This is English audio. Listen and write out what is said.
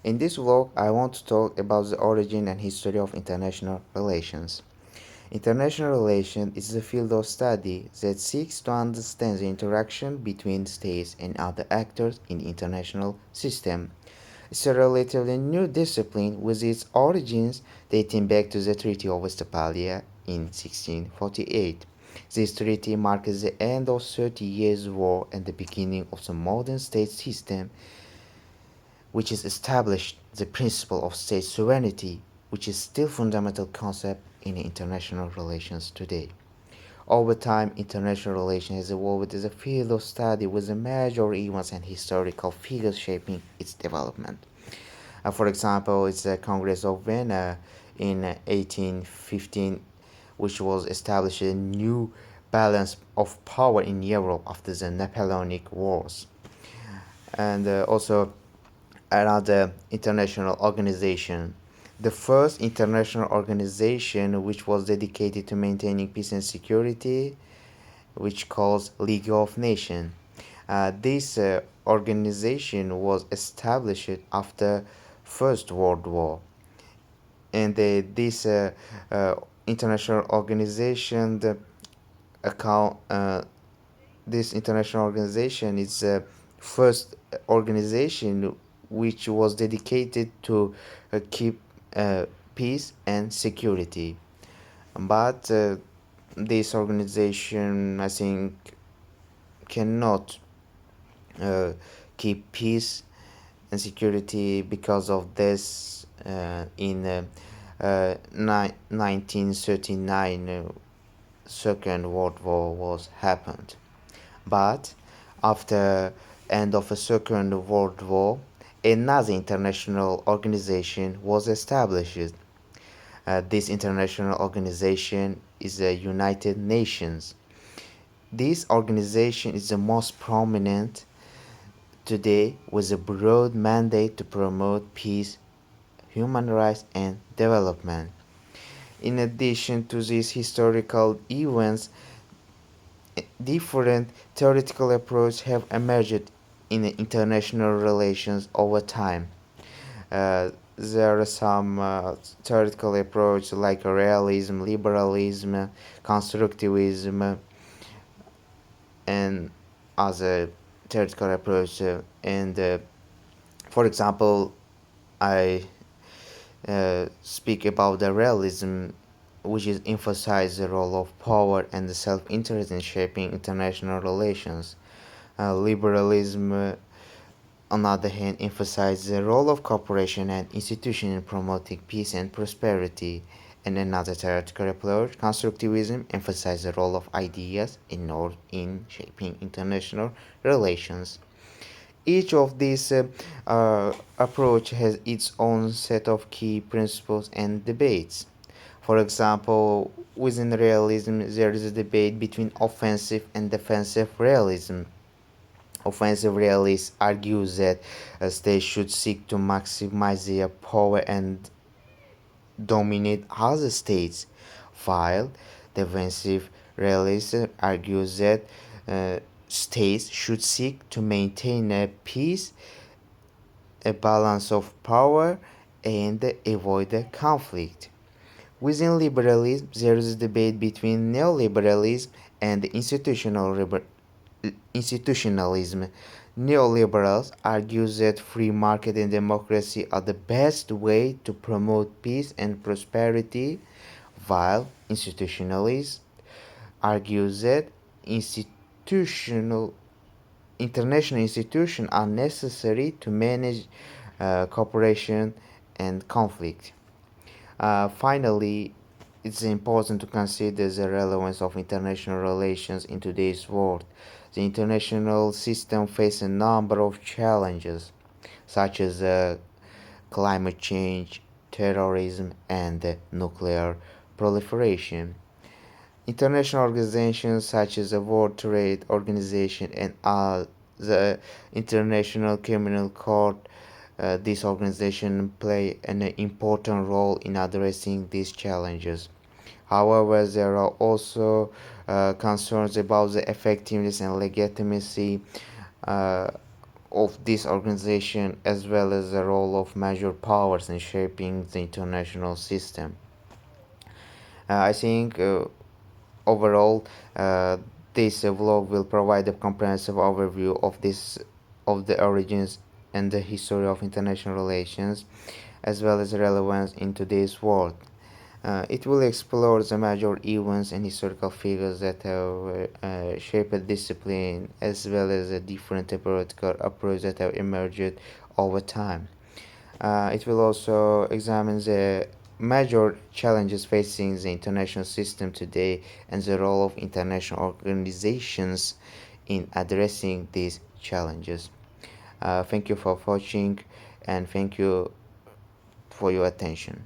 In this vlog, I want to talk about the origin and history of international relations. International relations is a field of study that seeks to understand the interaction between states and other actors in the international system. It's a relatively new discipline with its origins dating back to the Treaty of Westphalia in 1648. This treaty marks the end of 30 Years' War and the beginning of the modern state system, which is established the principle of state sovereignty, which is still fundamental concept in international relations today. Over time, international relations has evolved as a field of study with the major events and historical figures shaping its development. For example, it's the Congress of Vienna in 1815, which was established a new balance of power in Europe after the Napoleonic Wars. And also another international organization. The first international organization which was dedicated to maintaining peace and security, which calls League of Nations. This organization was established after First World War, and this international organization, the account, this international organization is the first organization which was dedicated to keep peace and security. But this organization, I think, cannot uh, keep peace and security because of this. In 1939, Second World War was happened. But after end of the Second World War, another international organization was established. This international organization is the United Nations. This organization is the most prominent today with a broad mandate to promote peace, human rights, and development. In addition to these historical events, different theoretical approaches have emerged in international relations over time. There are some theoretical approaches like realism, liberalism, constructivism, and other theoretical approaches. And for example, I speak about the realism, which is emphasize the role of power and the self-interest in shaping international relations. Liberalism, on the other hand, emphasizes the role of cooperation and institutions in promoting peace and prosperity. And another theoretical approach, constructivism, emphasizes the role of ideas in shaping international relations. Each of these approach has its own set of key principles and debates. For example, within realism, there is a debate between offensive and defensive realism. Offensive realists argue that states should seek to maximize their power and dominate other states, while defensive realists argue that states should seek to maintain a peace, a balance of power, and avoid a conflict. Within liberalism, there is a debate between neoliberalism and institutionalism. Neoliberals argue that free market and democracy are the best way to promote peace and prosperity, while institutionalists argue that institutional international institutions are necessary to manage cooperation and conflict. Finally, it's important to consider the relevance of international relations in today's world. The international system faces a number of challenges, such as climate change, terrorism, and nuclear proliferation. International organizations such as the World Trade Organization and the International Criminal Court, this organization play an important role in addressing these challenges. However, there are also concerns about the effectiveness and legitimacy uh, of this organization as well as the role of major powers in shaping the international system. I think overall, this vlog will provide a comprehensive overview of the origins and the history of international relations, as well as relevance in today's world. It will explore the major events and historical figures that have shaped the discipline, as well as the different theoretical approaches that have emerged over time. It will also examine the major challenges facing the international system today and the role of international organizations in addressing these challenges. Thank you for watching and thank you for your attention.